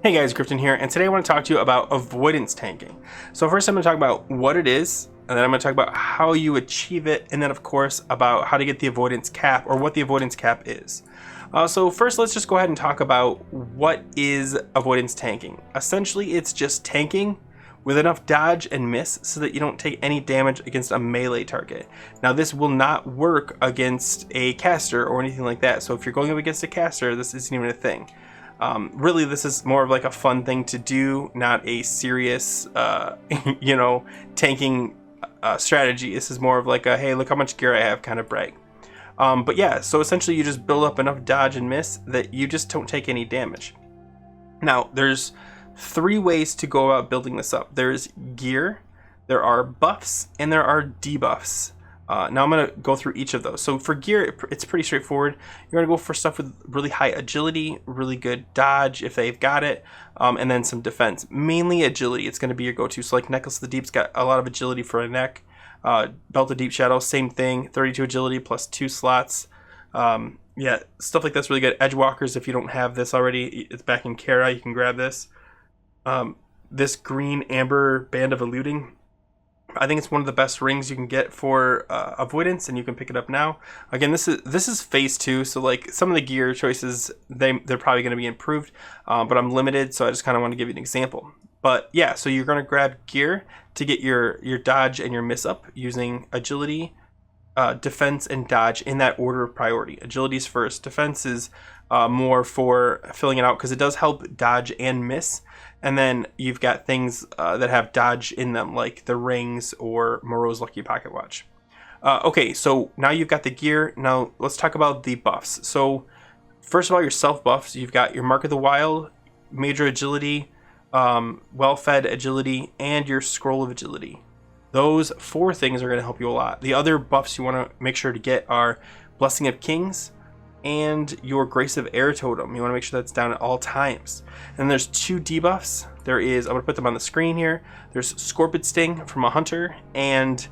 Hey guys, Griffin here, and today I want to talk to you about avoidance tanking. So first I'm going to talk about what it is, and then I'm going to talk about how you achieve it, and then of course about how to get the avoidance cap, or what the avoidance cap is. So first let's just go ahead and talk about what is avoidance tanking. Essentially it's just tanking with enough dodge and miss so that you don't take any damage against a melee target. Now this will not work against a caster or anything like that, so if you're going up against a caster, this isn't even a thing. Really, this is more of like a fun thing to do, not a serious, tanking strategy. This is more of like a, hey, look how much gear I have kind of brag. But yeah, so essentially you just build up enough dodge and miss that you just don't take any damage. Now, there's three ways to go about building this up. There's gear, there are buffs, and there are debuffs. Now I'm going to go through each of those. So for gear, it's pretty straightforward. You're going to go for stuff with really high agility, really good dodge if they've got it, and then some defense. Mainly agility, it's going to be your go-to. So like Necklace of the Deep's got a lot of agility for a neck. Belt of Deep Shadow, same thing, 32 agility plus 2 slots. Yeah, stuff like that's really good. Edgewalkers, if you don't have this already, it's back in Kara, you can grab this. This green amber Band of Eluding, I think it's one of the best rings you can get for avoidance, and you can pick it up now. Again, this is phase 2, so like some of the gear choices they're probably going to be improved, but I'm limited, so I just kind of want to give you an example. But yeah, so you're going to grab gear to get your dodge and your miss up using agility, defense, and dodge in that order of priority. Agility's first, defense is more for filling it out because it does help dodge and miss. And then you've got things that have dodge in them, like the rings or Moreau's Lucky Pocket Watch. Okay, so now you've got the gear. Now let's talk about the buffs. So first of all, your self buffs. You've got your Mark of the Wild, Major Agility, Well-Fed Agility, and your Scroll of Agility. Those 4 things are going to help you a lot. The other buffs you want to make sure to get are Blessing of Kings and your Grace of Air Totem. You want to make sure that's down at all times. And there's 2 debuffs. There is, I'm going to put them on the screen here. There's Scorpion Sting from a Hunter and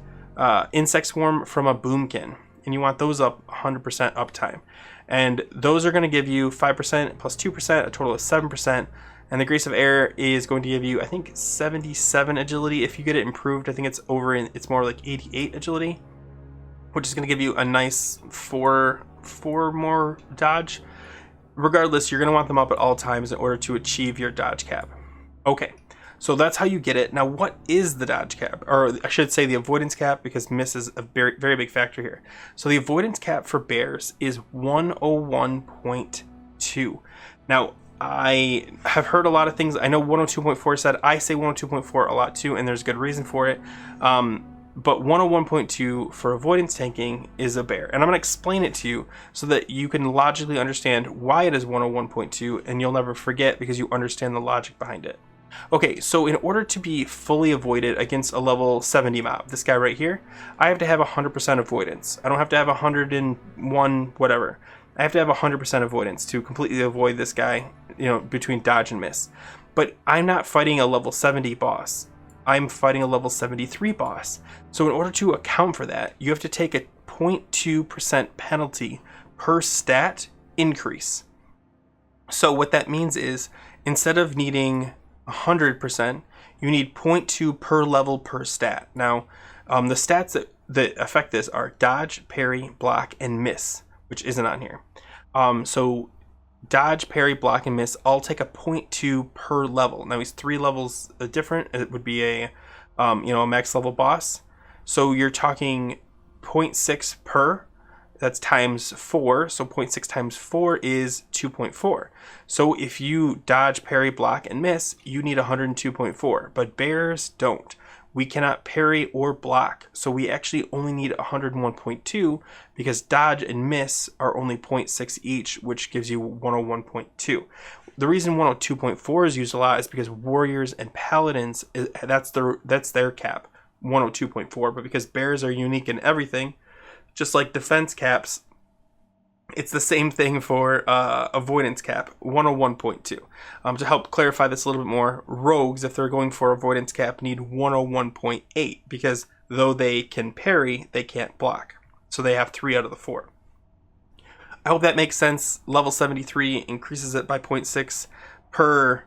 Insect Swarm from a Boomkin. And you want those up 100% uptime. And those are going to give you 5% plus 2%, a total of 7%. And the Grace of Air is going to give you, I think, 77 agility. If you get it improved, I think it's more like 88 agility, which is going to give you a nice 4 more dodge. Regardless, you're going to want them up at all times in order to achieve your dodge cap. Okay, so that's how you get it. Now, what is the dodge cap? Or I should say the avoidance cap, because miss is a very, very big factor here. So the avoidance cap for bears is 101.2. Now, I have heard a lot of things. I know 102.4 said, I say 102.4 a lot too, and there's good reason for it. But 101.2 for avoidance tanking is a bear. And I'm going to explain it to you so that you can logically understand why it is 101.2, and you'll never forget because you understand the logic behind it. Okay, so in order to be fully avoided against a level 70 mob, this guy right here, I have to have 100% avoidance. I don't have to have 101 whatever. I have to have 100% avoidance to completely avoid this guy, between dodge and miss. But I'm not fighting a level 70 boss. I'm fighting a level 73 boss. So in order to account for that, you have to take a 0.2% penalty per stat increase. So what that means is, instead of needing 100%, you need 0.2 per level per stat. Now, the stats that affect this are dodge, parry, block, and miss, which isn't on here. So dodge, parry, block, and miss all take a 0.2 per level. Now he's 3 levels different. It would be a max level boss. So you're talking 0.6 per. That's times 4. So 0.6 times 4 is 2.4. So if you dodge, parry, block, and miss, you need 102.4. But bears don't. We cannot parry or block, so we actually only need 101.2 because dodge and miss are only 0.6 each, which gives you 101.2. The reason 102.4 is used a lot is because warriors and paladins, that's their cap, 102.4. But because bears are unique in everything, just like defense caps, it's the same thing for avoidance cap, 101.2. To help clarify this a little bit more, rogues, if they're going for avoidance cap, need 101.8 because though they can parry, they can't block. So they have 3 out of the 4. I hope that makes sense. Level 73 increases it by 0.6 per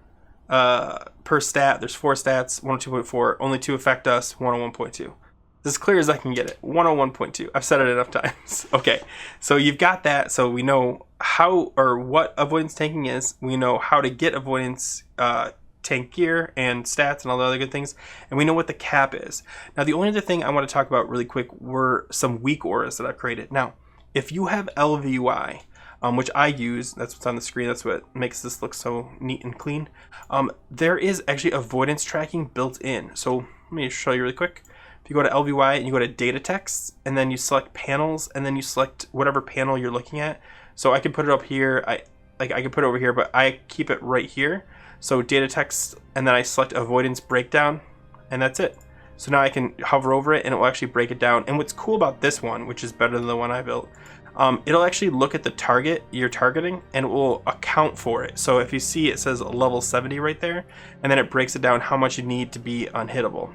per stat. There's 4 stats, 102.4, only 2 affect us, 101.2. As clear as I can get it, 101.2. I've said it enough times. Okay, so you've got that, so we know how or what avoidance tanking is. We know how to get avoidance tank gear and stats and all the other good things, and we know what the cap is. Now, the only other thing I want to talk about really quick were some weak auras that I've created. Now, if you have LVY, which I use, that's what's on the screen, that's what makes this look so neat and clean, there is actually avoidance tracking built in. So let me show you really quick. If you go to LVY and you go to data text, and then you select panels, and then you select whatever panel you're looking at. So I can put it up here, I can put it over here, but I keep it right here. So data text, and then I select avoidance breakdown, and that's it. So now I can hover over it and it will actually break it down. And what's cool about this one, which is better than the one I built, it'll actually look at the target you're targeting and it will account for it. So if you see it says level 70 right there, and then it breaks it down how much you need to be unhittable.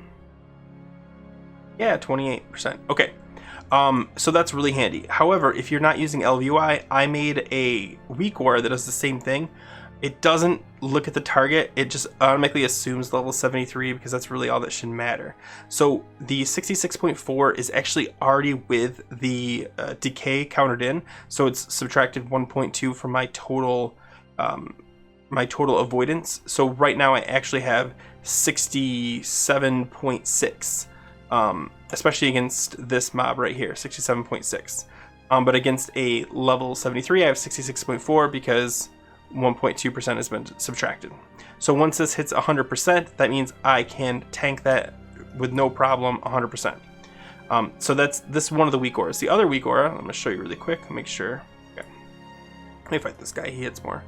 Yeah, 28%. Okay. So that's really handy. However, if you're not using LVY, I made a weak aura that does the same thing. It doesn't look at the target, it just automatically assumes level 73 because that's really all that should matter. So the 66.4 is actually already with the decay counted in, so it's subtracted 1.2 from my total avoidance. So right now I actually have 67.6, especially against this mob right here, 67.6. But against a level 73 I have 66.4 because 1.2% has been subtracted. So once this hits 100%, that means I can tank that with no problem 100%. So that's this one of the weak auras. The other weak aura, I'm going to show you really quick, make sure. Okay. Let me fight this guy, he hits more.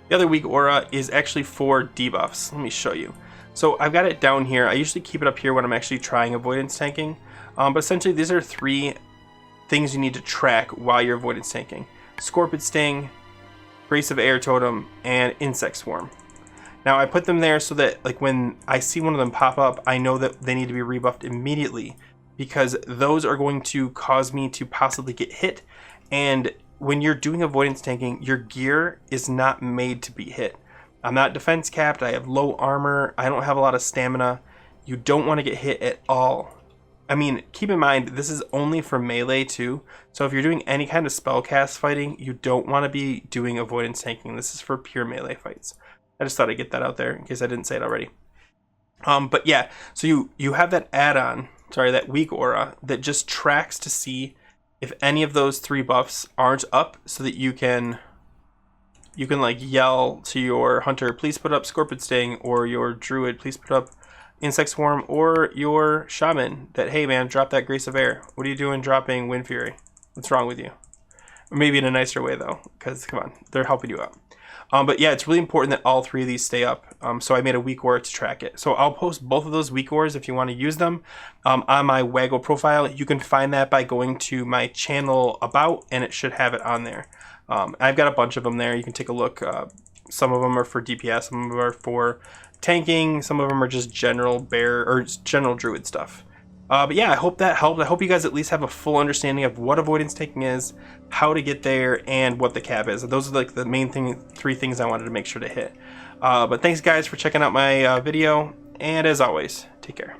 The other weak aura is actually for debuffs. Let me show you. So I've got it down here. I usually keep it up here when I'm actually trying avoidance tanking. But essentially these are 3 things you need to track while you're avoidance tanking. Scorpion Sting, Grace of Air Totem, and Insect Swarm. Now I put them there so that like when I see one of them pop up, I know that they need to be rebuffed immediately, because those are going to cause me to possibly get hit. And when you're doing avoidance tanking, your gear is not made to be hit. I'm not defense capped, I have low armor, I don't have a lot of stamina. You don't want to get hit at all. I mean, keep in mind, this is only for melee too. So if you're doing any kind of spellcast fighting, you don't want to be doing avoidance tanking. This is for pure melee fights. I just thought I'd get that out there in case I didn't say it already. But yeah, so you have that add-on, sorry, that weak aura that just tracks to see if any of those 3 buffs aren't up, so that you can like yell to your hunter, please put up Scorpion Sting, or your druid, please put up Insect Swarm, or your shaman that, hey man, drop that Grace of Air. What are you doing dropping Wind Fury? What's wrong with you? Or maybe in a nicer way though, because come on, they're helping you out. But yeah, it's really important that all 3 of these stay up. So I made a weak aura to track it. So I'll post both of those weak auras if you want to use them on my Waggle profile. You can find that by going to my channel about, and it should have it on there. I've got a bunch of them there. You can take a look. Some of them are for DPS, some of them are for tanking, some of them are just general bear or general druid stuff. But yeah, I hope that helped. I hope you guys at least have a full understanding of what avoidance taking is, how to get there, and what the cap is. Those are like the main 3 things I wanted to make sure to hit. But thanks guys for checking out my video, and as always, take care.